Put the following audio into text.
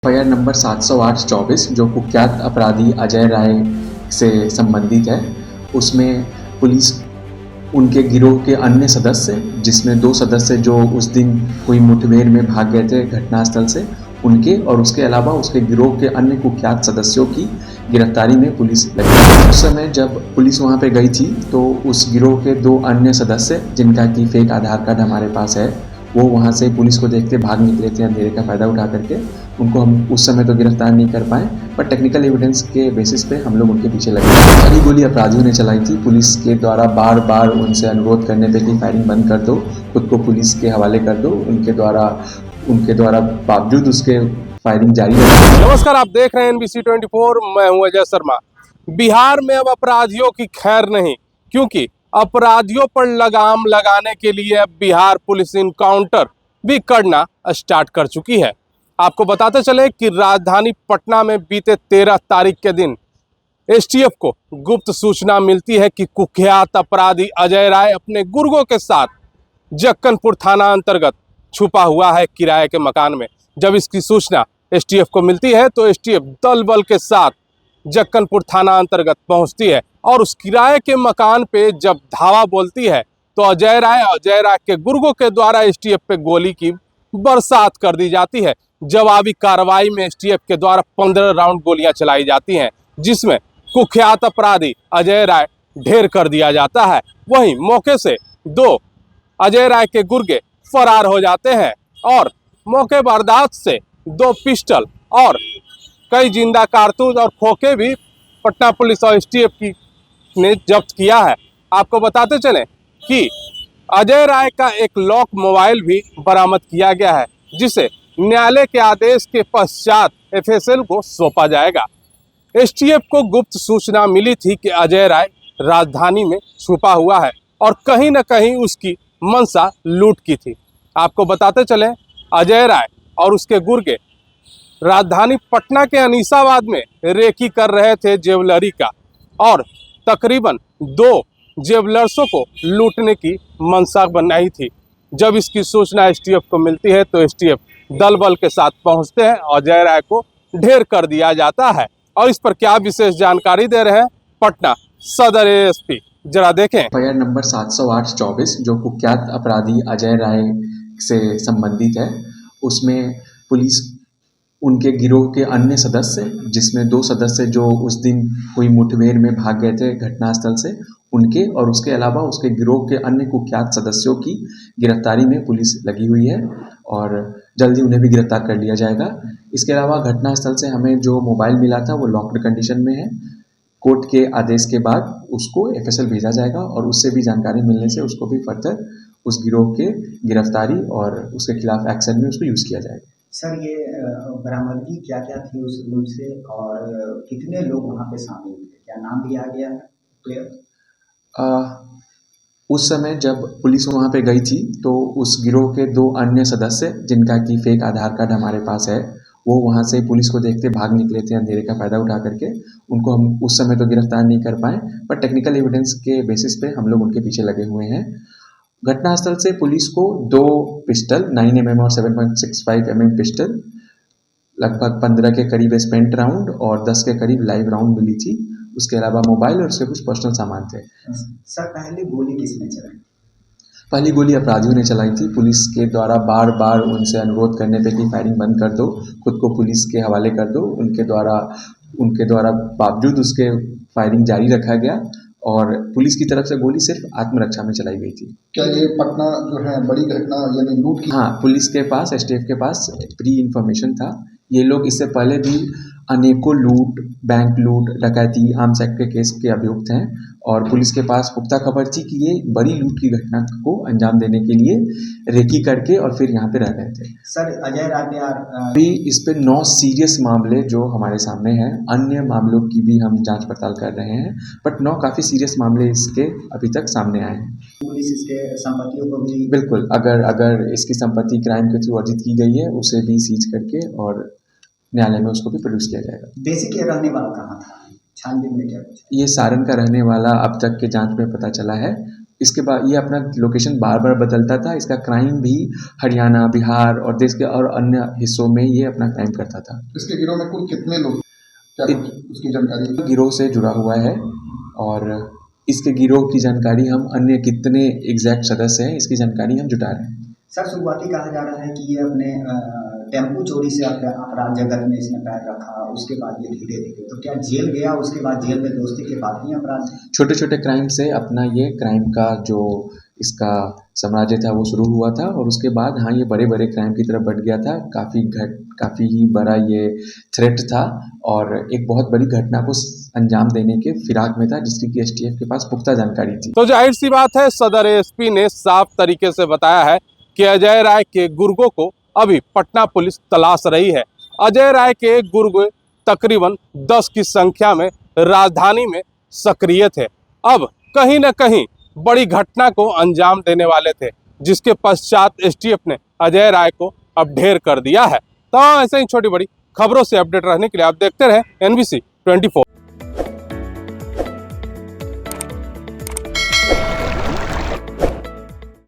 FIR number 708/24 जो कुख्यात अपराधी अजय राय से संबंधित है। उसमें पुलिस उनके गिरोह के अन्य सदस्य, जिसमें 2 सदस्य जो उस दिन हुई मुठभेड़ में भाग गए थे घटनास्थल से, उनके और उसके अलावा उसके गिरोह के अन्य कुख्यात सदस्यों की गिरफ्तारी में पुलिस लगी। उस समय जब पुलिस वहां पे गई थी तो उस गिरोह के 2 अन्य सदस्य, जिनका कि फेक आधार कार्ड हमारे पास है, वो वहां से पुलिस को देखते भाग निकले थे अंधेरे का फ़ायदा उठा करके। उनको हम उस समय तो गिरफ्तार नहीं कर पाए, पर टेक्निकल एविडेंस के बेसिस पे हम लोग उनके पीछे लगे। पहली गोली अपराधियों ने चलाई थी। पुलिस के द्वारा बार बार उनसे अनुरोध करने पे कि फायरिंग बंद कर दो, खुद को पुलिस के हवाले कर दो, उनके द्वारा बावजूद उसके फायरिंग जारी रखी। नमस्कार, आप देख रहे हैं NBC 24। मैं हूं अजय शर्मा। बिहार में अब अपराधियों की खैर नहीं, क्योंकि अपराधियों पर लगाम लगाने के लिए अब बिहार पुलिस इनकाउंटर भी करना स्टार्ट कर चुकी है। आपको बताते चले कि राजधानी पटना में बीते 13 तारीख के दिन STF को गुप्त सूचना मिलती है कि कुख्यात अपराधी अजय राय अपने गुर्गों के साथ जक्कनपुर थाना अंतर्गत छुपा हुआ है किराए के मकान में। जब इसकी सूचना STF को मिलती है तो STF दल बल के साथ जक्कनपुर थाना अंतर्गत पहुंचती है और उस किराए के मकान पे जब धावा बोलती है तो अजय राय के गुर्गों के द्वारा STF पे गोली की बरसात कर दी जाती है। जवाबी कार्रवाई में STF के द्वारा 15 राउंड गोलियां चलाई जाती हैं, जिसमें कुख्यात अपराधी अजय राय ढेर कर दिया जाता है। वहीं मौके से 2 अजय राय के गुर्गे फरार हो जाते हैं और मौके वारदात से 2 पिस्टल और कई जिंदा कारतूस और खोखे भी पटना पुलिस और STF ने जब्त किया है। आपको बताते चलें कि अजय राय का एक लॉक मोबाइल भी बरामद किया गया है, जिसे न्यायालय के आदेश के पश्चात FSL को सौंपा जाएगा। STF को गुप्त सूचना मिली थी कि अजय राय राजधानी में छुपा हुआ है और कहीं न कहीं उसकी मंशा लूट की थी। आपको बताते चलें, अजय राय और उसके गुर्गे राजधानी पटना के अनीसाबाद में रेकी कर रहे थे ज्वेलरी का और तकरीबन 2 ज्वेलर्सों को लूटने की मंशा बनाई थी। जब इसकी सूचना STF को मिलती है तो STF दल बल के साथ पहुंचते हैं और अजय राय को ढेर कर दिया जाता है। और इस पर क्या विशेष जानकारी दे रहे हैं पटना सदर ASP, जरा देखें। एफआईआर नंबर 708/24 जो कुख्यात अपराधी अजय राय से संबंधित है। उसमें पुलिस उनके गिरोह के अन्य सदस्य, जिसमें 2 सदस्य जो उस दिन हुई मुठभेड़ में भाग गए थे घटनास्थल से, उनके और उसके अलावा उसके गिरोह के अन्य कुख्यात सदस्यों की गिरफ्तारी में पुलिस लगी हुई है और जल्दी उन्हें भी गिरफ्तार कर लिया जाएगा। इसके अलावा घटनास्थल से हमें जो मोबाइल मिला था वो लॉक्ड कंडीशन में है। कोर्ट के आदेश के बाद उसको FSL भेजा जाएगा और उससे भी जानकारी मिलने से उसको भी फर्दर उस गिरोह के गिरफ्तारी और उसके खिलाफ एक्शन में उसको यूज़ किया जाएगा। सर, ये बरामदगी क्या क्या थी उस रूम से और कितने लोग वहाँ पे शामिल थे? क्या नाम दिया गया है क्लियर? उस समय जब पुलिस वहाँ पे गई थी तो उस गिरोह के 2 अन्य सदस्य, जिनका कि फेक आधार कार्ड हमारे पास है, वो वहाँ से पुलिस को देखते भाग निकले थे अंधेरे का फ़ायदा उठा करके। उनको हम उस समय तो गिरफ्तार नहीं कर पाए, पर टेक्निकल एविडेंस के बेसिस पे हम लोग उनके पीछे लगे हुए हैं। घटनास्थल से पुलिस को 2 पिस्टल 9mm और 7.65mm पिस्टल, लगभग 15 के करीब स्पेंट राउंड और 10 के करीब लाइव राउंड मिली थी। उसके अलावा मोबाइल और उसके कुछ पर्सनल सामान थे। सर, पहली गोली किसने चलाई? पहली गोली अपराधियों ने चलाई थी। पुलिस के द्वारा बार बार उनसे अनुरोध करने पे कि फायरिंग बंद कर दो, खुद को पुलिस के हवाले कर दो, उनके द्वारा बावजूद उसके फायरिंग जारी रखा गया और पुलिस की तरफ से गोली सिर्फ आत्मरक्षा में चलाई गई थी। क्या ये पटना जो है बड़ी घटना यानी लूट की? हाँ, पुलिस के पास, STF के पास प्री इन्फॉर्मेशन था। ये लोग इससे पहले भी अनेकों लूट, बैंक लूट, डकैती, आर्म्स एक्ट के केस के अभियुक्त हैं और पुलिस के पास पुख्ता खबर थी कि ये बड़ी लूट की घटना को अंजाम देने के लिए रेकी करके और फिर यहाँ पे रह रहे थे। सर, अजय राय अभी इस पे 9 सीरियस मामले जो हमारे सामने हैं, अन्य मामलों की भी हम जांच पड़ताल कर रहे हैं, बट 9 काफ़ी सीरियस मामले इसके अभी तक सामने आए हैं। पुलिस इसके संपत्तियों को भी बिल्कुल, अगर इसकी संपत्ति क्राइम के थ्रू अर्जित की गई है उसे भी सीज करके और न्यायालय में उसको भी प्रोड्यूस किया जाएगा। बेसिक ये रहने वाला कहाँ था? छानबीन में क्या कुछ? ये सारण का रहने वाला अब तक के जांच में पता चला है। इसके बाद ये अपना लोकेशन बार बार बदलता था। इसका क्राइम भी हरियाणा, बिहार और देश के और अन्य हिस्सों में ये अपना क्राइम करता था। इसके गिरोह में कुल कितने लोग, क्या कुछ उसकी जानकारी? गिरोह से जुड़ा हुआ है और इसके गिरोह की जानकारी हम अन्य कितने एग्जैक्ट सदस्य हैं इसकी जानकारी हम जुटा रहे हैं। सर, शुरुआती कहा जा रहा है कि ये अपने टेम्पू चोरी से अपराध जगत में इसने पैर रखा, उसके बाद ये धीरे धीरे, तो क्या जेल गया, उसके बाद जेल में दोस्ती के बाद ही अपराध? छोटे छोटे क्राइम से अपना ये क्राइम का जो इसका साम्राज्य था वो शुरू हुआ था और उसके बाद हाँ ये बड़े बड़े क्राइम की तरफ बढ़ गया था। काफ़ी ही बड़ा ये थ्रेट था और एक बहुत बड़ी घटना को अंजाम देने के फिराक में था जिसकी कि एसटीएफ के पास पुख्ता जानकारी थी। तो जाहिर सी बात है, सदर एसपी ने साफ तरीके से बताया है कि अजय राय के गुर्गों को अभी पटना पुलिस तलाश रही है। अजय राय के गुर्गे तकरीबन 10 की संख्या में राजधानी में सक्रिय थे। अब कहीं न कहीं बड़ी घटना को अंजाम देने वाले थे, जिसके पश्चात एसटीएफ ने अजय राय को अब ढेर कर दिया है। तो ऐसे ही छोटी बड़ी खबरों से अपडेट रहने के लिए आप देखते रहे NBC 24।